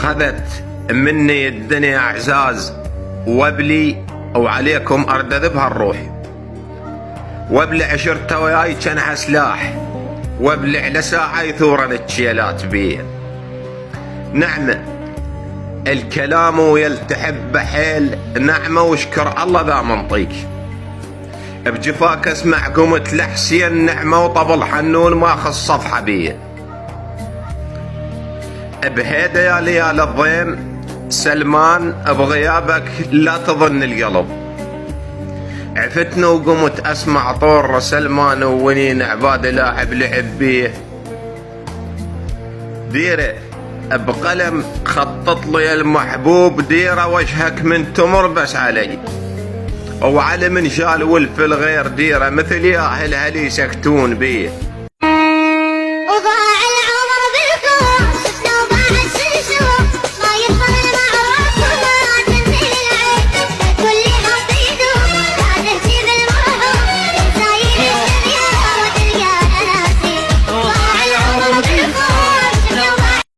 خذت مني الدنيا اعزاز، وابلي وعليكم اردد بهالروح، وابلع عشرته وياي جنها سلاح، وابلع لساعة يثورن التشيلات بيه. نعمة الكلام ويلتحب بحيل، نعمة وشكر الله ذا منطيك. بجفاك اسمع قمت لحسين، نعمة وطبل حنون ماخذ صفحة بيه. بهيدا يا ليال الضيم سلمان، بغيابك لا تظن القلب. عفتني وقمت اسمع طور سلمان، وونين عباد لاعب لعب بيه. ديره بقلم خطط لي المحبوب، ديره وجهك من تمر بس علي، وعلى من شال ولف الغير ديره، مثل ياهل هلي يسكتون بيه.